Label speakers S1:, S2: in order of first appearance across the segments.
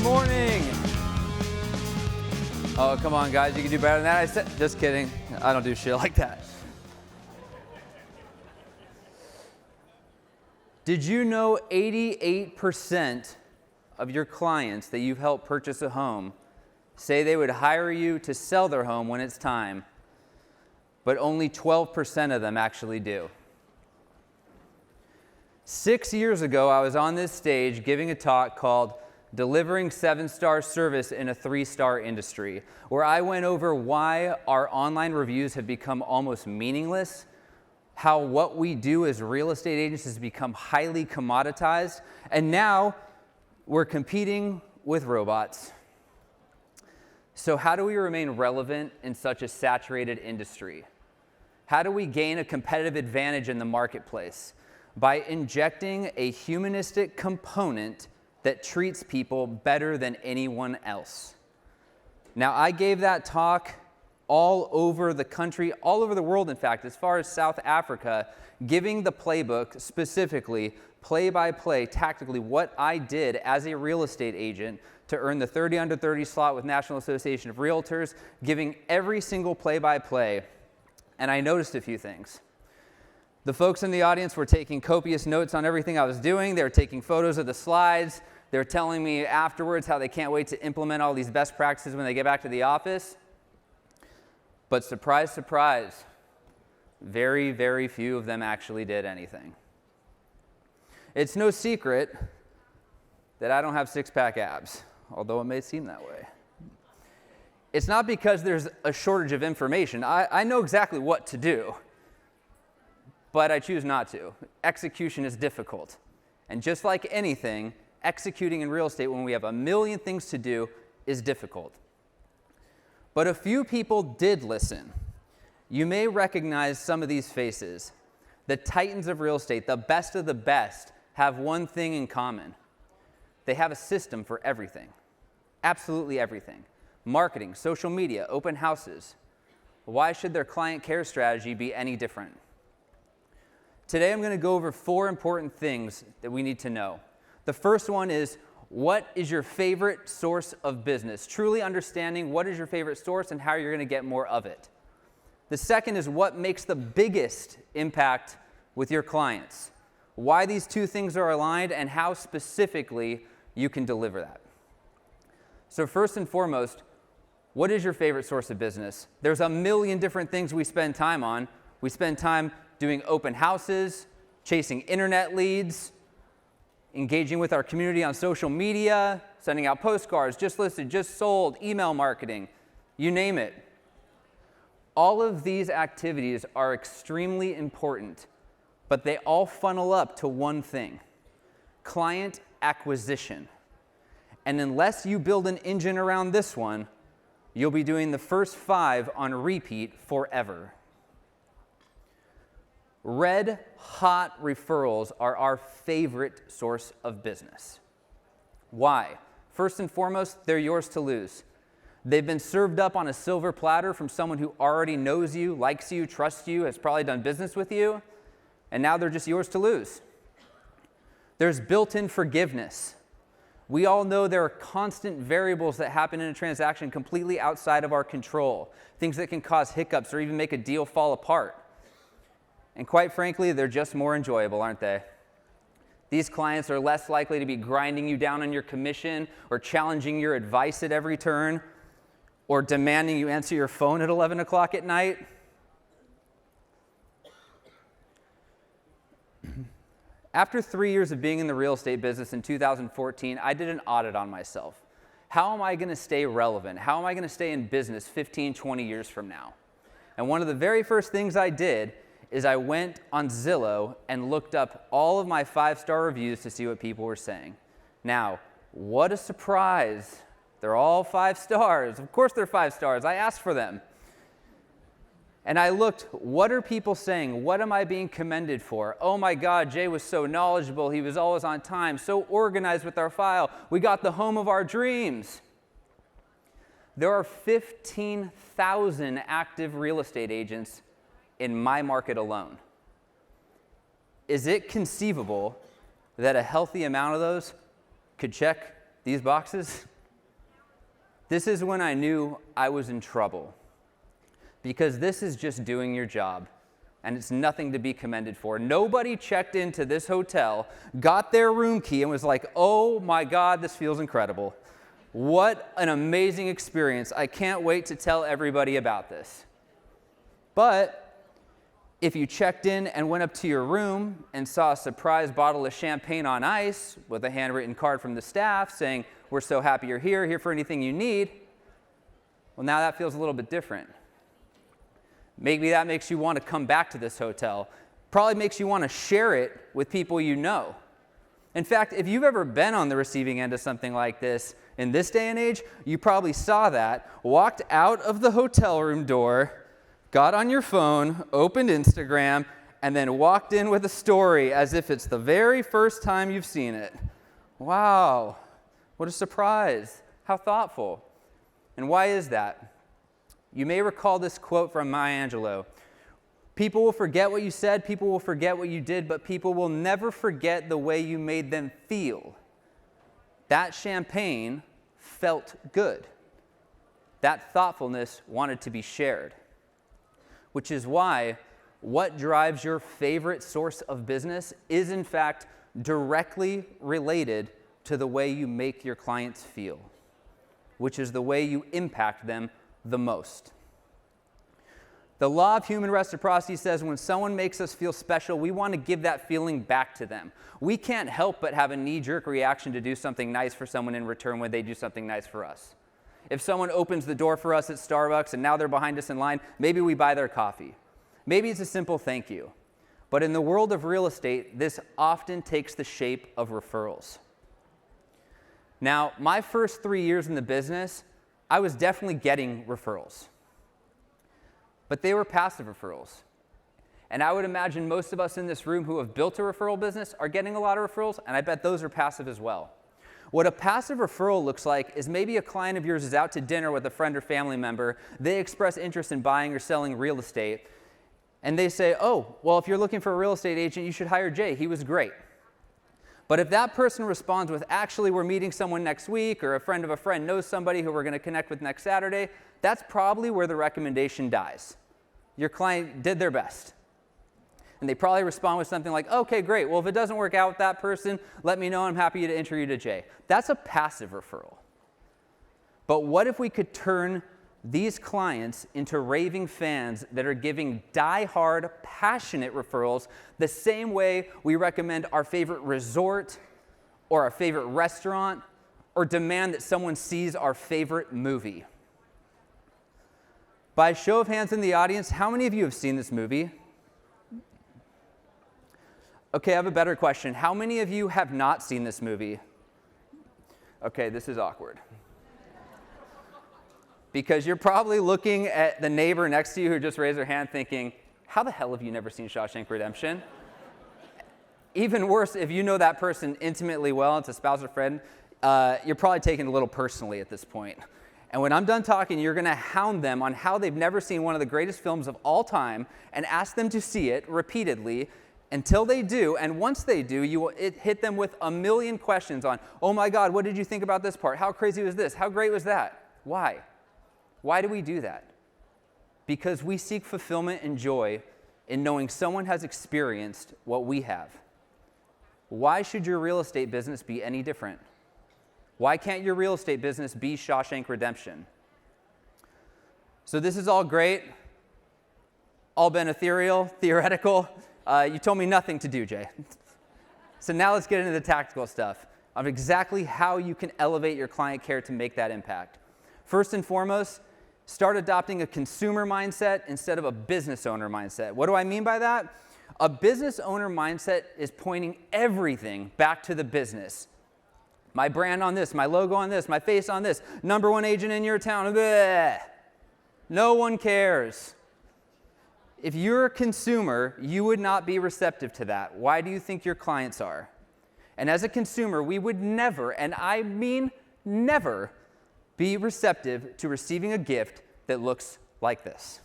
S1: Good morning. Oh, come on, guys. You can do better than that. Just kidding. I don't do shit like that. Did you know 88% of your clients that you've helped purchase a home say they would hire you to sell their home when it's time, but only 12% of them actually do? 6 years ago, I was on this stage giving a talk called Delivering 7-Star Service in a 3-Star Industry, where I went over why our online reviews have become almost meaningless, how what we do as real estate agents has become highly commoditized, and now we're competing with robots. So how do we remain relevant in such a saturated industry? How do we gain a competitive advantage in the marketplace? By injecting a humanistic component that treats people better than anyone else. Now, I gave that talk all over the country, all over the world, in fact, as far as South Africa, giving the playbook, specifically, play-by-play, tactically, what I did as a real estate agent to earn the 30 under 30 slot with National Association of Realtors, giving every single play-by-play, and I noticed a few things. The folks in the audience were taking copious notes on everything I was doing. They were taking photos of the slides. They were telling me afterwards how they can't wait to implement all these best practices when they get back to the office. But surprise, surprise, very, very few of them actually did anything. It's no secret that I don't have six-pack abs, although it may seem that way. It's not because there's a shortage of information. I know exactly what to do, but I choose not to. Execution is difficult. And just like anything, executing in real estate when we have a million things to do is difficult. But a few people did listen. You may recognize some of these faces. The titans of real estate, the best of the best, have one thing in common. They have a system for everything. Absolutely everything. Marketing, social media, open houses. Why should their client care strategy be any different? Today I'm going to go over 4 important things that we need to know. The first one is, what is your favorite source of business? Truly understanding what is your favorite source and how you're going to get more of it. The second is, what makes the biggest impact with your clients? Why these two things are aligned and how specifically you can deliver that. So first and foremost, what is your favorite source of business? There's a million different things we spend time on. We spend time doing open houses, chasing internet leads, engaging with our community on social media, sending out postcards, just listed, just sold, email marketing, you name it. All of these activities are extremely important, but they all funnel up to one thing: client acquisition. And unless you build an engine around this one, you'll be doing the first 5 on repeat forever. Red hot referrals are our favorite source of business. Why? First and foremost, they're yours to lose. They've been served up on a silver platter from someone who already knows you, likes you, trusts you, has probably done business with you, and now they're just yours to lose. There's built-in forgiveness. We all know there are constant variables that happen in a transaction completely outside of our control, things that can cause hiccups or even make a deal fall apart. And quite frankly, they're just more enjoyable, aren't they? These clients are less likely to be grinding you down on your commission or challenging your advice at every turn or demanding you answer your phone at 11 o'clock at night. After 3 years of being in the real estate business in 2014, I did an audit on myself. How am I going to stay relevant? How am I going to stay in business 15, 20 years from now? And one of the very first things I did is I went on Zillow and looked up all of my 5-star reviews to see what people were saying. Now, what a surprise. They're all 5 stars. Of course they're 5 stars. I asked for them. And I looked, what are people saying? What am I being commended for? Oh my God, Jay was so knowledgeable. He was always on time, so organized with our file. We got the home of our dreams. There are 15,000 active real estate agents in my market alone. Is it conceivable that a healthy amount of those could check these boxes, this is when I knew I was in trouble. Because this is just doing your job, and it's nothing to be commended for. Nobody checked into this hotel, got their room key, and was like, oh my God, this feels incredible. What an amazing experience. I can't wait to tell everybody about this. But if you checked in and went up to your room and saw a surprise bottle of champagne on ice with a handwritten card from the staff saying, we're so happy you're here for anything you need, well, now that feels a little bit different. Maybe that makes you want to come back to this hotel. Probably makes you want to share it with people you know. In fact, if you've ever been on the receiving end of something like this in this day and age, you probably saw that, walked out of the hotel room door, got on your phone, opened Instagram, and then walked in with a story as if it's the very first time you've seen it. Wow, what a surprise. How thoughtful. And why is that? You may recall this quote from Maya Angelou. People will forget what you said, people will forget what you did, but people will never forget the way you made them feel. That champagne felt good. That thoughtfulness wanted to be shared. Which is why what drives your favorite source of business is in fact directly related to the way you make your clients feel, which is the way you impact them the most. The law of human reciprocity says when someone makes us feel special, we want to give that feeling back to them. We can't help but have a knee-jerk reaction to do something nice for someone in return when they do something nice for us. If someone opens the door for us at Starbucks and now they're behind us in line, maybe we buy their coffee. Maybe it's a simple thank you. But in the world of real estate, this often takes the shape of referrals. Now, my first 3 years in the business, I was definitely getting referrals. But they were passive referrals. And I would imagine most of us in this room who have built a referral business are getting a lot of referrals, and I bet those are passive as well. What a passive referral looks like is maybe a client of yours is out to dinner with a friend or family member. They express interest in buying or selling real estate. And they say, oh, well, if you're looking for a real estate agent, you should hire Jay. He was great. But if that person responds with, actually, we're meeting someone next week, or a friend of a friend knows somebody who we're going to connect with next Saturday, that's probably where the recommendation dies. Your client did their best. And they probably respond with something like, okay, great. Well, if it doesn't work out with that person, let me know. I'm happy to intro you to Jay. That's a passive referral. But what if we could turn these clients into raving fans that are giving die-hard, passionate referrals the same way we recommend our favorite resort or our favorite restaurant or demand that someone sees our favorite movie? By show of hands in the audience, how many of you have seen this movie? Okay, I have a better question. How many of you have not seen this movie? Okay, this is awkward. Because you're probably looking at the neighbor next to you who just raised their hand thinking, how the hell have you never seen Shawshank Redemption? Even worse, if you know that person intimately well, it's a spouse or friend, you're probably taking it a little personally at this point. And when I'm done talking, you're going to hound them on how they've never seen one of the greatest films of all time and ask them to see it repeatedly until they do. And once they do, you will hit them with a million questions on, oh my God, what did you think about this part? How crazy was this? How great was that? Why? Why do we do that? Because we seek fulfillment and joy in knowing someone has experienced what we have. Why should your real estate business be any different? Why can't your real estate business be Shawshank Redemption? So this is all great, all been ethereal, theoretical. You told me nothing to do, Jay. So now let's get into the tactical stuff of exactly how you can elevate your client care to make that impact. First and foremost, start adopting a consumer mindset instead of a business owner mindset. What do I mean by that? A business owner mindset is pointing everything back to the business. My brand on this, my logo on this, my face on this, number one agent in your town. Bleh. No one cares. If you're a consumer, you would not be receptive to that. Why do you think your clients are? And as a consumer, we would never, and I mean never, be receptive to receiving a gift that looks like this.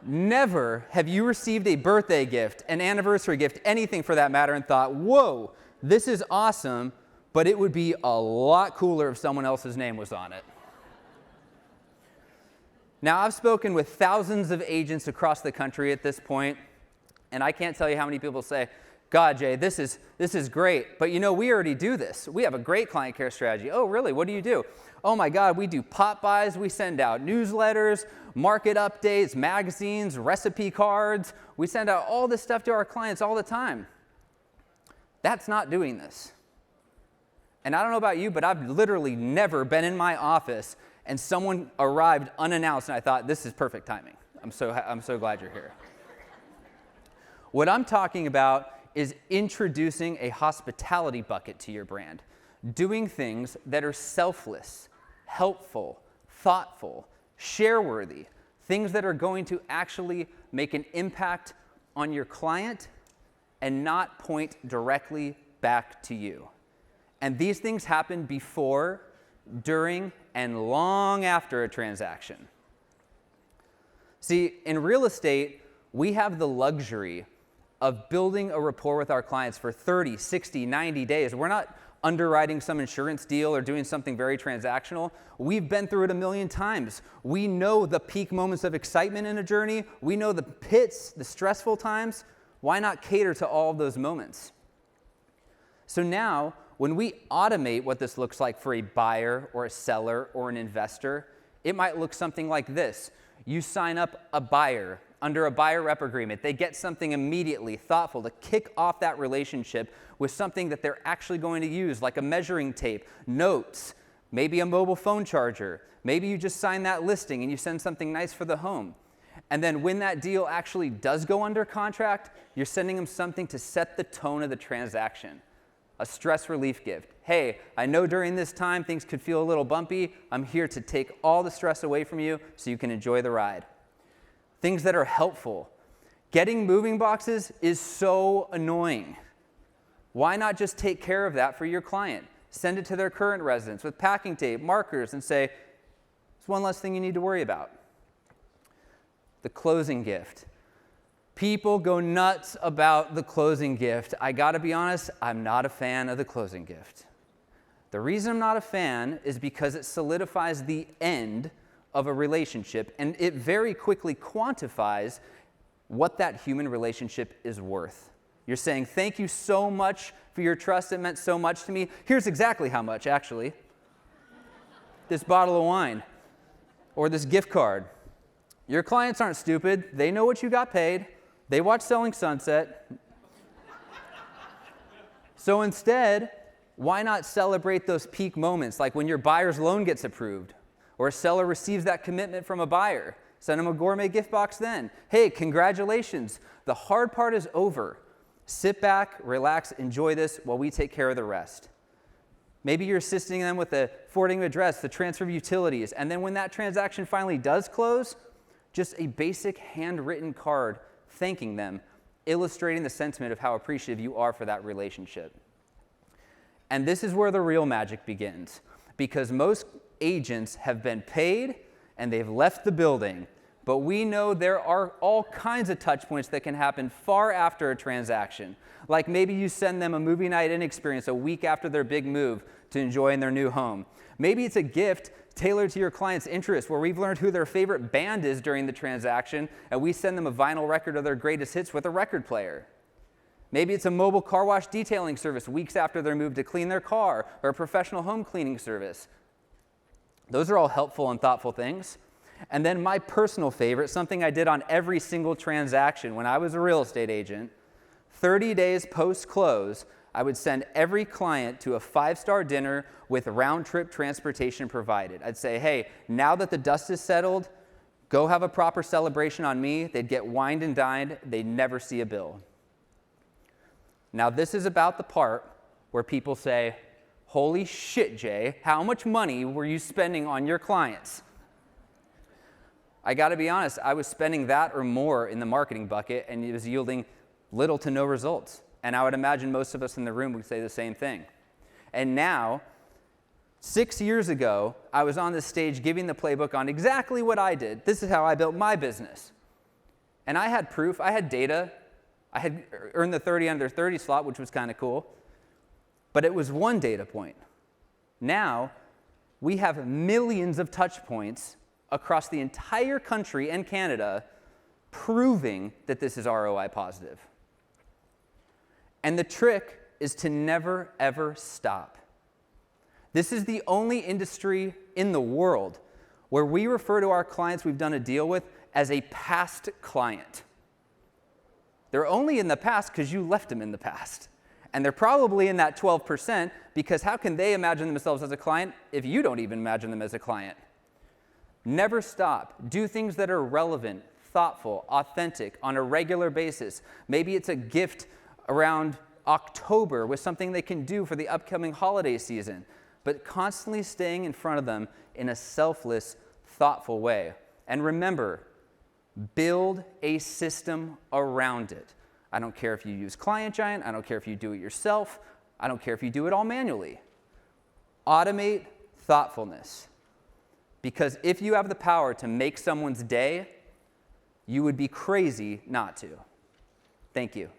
S1: Never have you received a birthday gift, an anniversary gift, anything for that matter, and thought, whoa, This is awesome, but it would be a lot cooler if someone else's name was on it. Now, I've spoken with thousands of agents across the country at this point, and I can't tell you how many people say, God, Jay, this is great, but you know, we already do this. We have a great client care strategy. Oh, really? What do you do? Oh my God, we do pop buys. We send out newsletters, market updates, magazines, recipe cards. We send out all this stuff to our clients all the time. That's not doing this. And I don't know about you, but I've literally never been in my office and someone arrived unannounced and I thought, this is perfect timing. I'm so glad you're here. What I'm talking about is introducing a hospitality bucket to your brand, doing things that are selfless, helpful, thoughtful, share-worthy, things that are going to actually make an impact on your client and not point directly back to you. And these things happen before, during, and long after a transaction. See, in real estate, we have the luxury of building a rapport with our clients for 30, 60, 90 days. We're not underwriting some insurance deal or doing something very transactional. We've been through it a million times. We know the peak moments of excitement in a journey. We know the pits, the stressful times. Why not cater to all of those moments? So now, when we automate what this looks like for a buyer or a seller or an investor, it might look something like this. You sign up a buyer under a buyer rep agreement. They get something immediately thoughtful to kick off that relationship with something that they're actually going to use, like a measuring tape, notes, maybe a mobile phone charger. Maybe you just sign that listing and you send something nice for the home. And then when that deal actually does go under contract, you're sending them something to set the tone of the transaction. A stress relief gift. Hey, I know during this time things could feel a little bumpy. I'm here to take all the stress away from you so you can enjoy the ride. Things that are helpful. Getting moving boxes is so annoying. Why not just take care of that for your client? Send it to their current residence with packing tape, markers, and say, it's one less thing you need to worry about. The closing gift. People go nuts about the closing gift. I gotta be honest, I'm not a fan of the closing gift. The reason I'm not a fan is because it solidifies the end of a relationship, and it very quickly quantifies what that human relationship is worth. You're saying, thank you so much for your trust. It meant so much to me. Here's exactly how much, actually. This bottle of wine or this gift card. Your clients aren't stupid. They know what you got paid. They watch Selling Sunset. So instead, why not celebrate those peak moments, like when your buyer's loan gets approved, or a seller receives that commitment from a buyer? Send them a gourmet gift box then. Hey, congratulations. The hard part is over. Sit back, relax, enjoy this while we take care of the rest. Maybe you're assisting them with the forwarding of address, the transfer of utilities, and then when that transaction finally does close, just a basic handwritten card thanking them, illustrating the sentiment of how appreciative you are for that relationship. And this is where the real magic begins, because most agents have been paid and they've left the building, but we know there are all kinds of touch points that can happen far after a transaction. Like maybe you send them a movie night in experience a week after their big move to enjoy in their new home. Maybe it's a gift tailored to your client's interest, where we've learned who their favorite band is during the transaction, and we send them a vinyl record of their greatest hits with a record player. Maybe it's a mobile car wash detailing service weeks after their move to clean their car, or a professional home cleaning service. Those are all helpful and thoughtful things. And then my personal favorite, something I did on every single transaction when I was a real estate agent, 30 days post-close, I would send every client to a 5-star dinner with round-trip transportation provided. I'd say, hey, now that the dust is settled, go have a proper celebration on me. They'd get wined and dined. They'd never see a bill. Now, this is about the part where people say, holy shit, Jay, how much money were you spending on your clients? I got to be honest, I was spending that or more in the marketing bucket, and it was yielding little to no results. And I would imagine most of us in the room would say the same thing. And now, 6 years ago, I was on this stage giving the playbook on exactly what I did. This is how I built my business. And I had proof, I had data. I had earned the 30 under 30 slot, which was kind of cool. but it was one data point. Now, we have millions of touch points across the entire country and Canada proving that this is ROI positive. And the trick is to never, ever stop. This is the only industry in the world where we refer to our clients we've done a deal with as a past client. They're only in the past because you left them in the past. And they're probably in that 12% because how can they imagine themselves as a client if you don't even imagine them as a client? Never stop. Do things that are relevant, thoughtful, authentic, on a regular basis. Maybe it's a gift around October with something they can do for the upcoming holiday season, but constantly staying in front of them in a selfless, thoughtful way. And remember, build a system around it. I don't care if you use Client Giant. I don't care if you do it yourself. I don't care if you do it all manually. Automate thoughtfulness. Because if you have the power to make someone's day, you would be crazy not to. Thank you.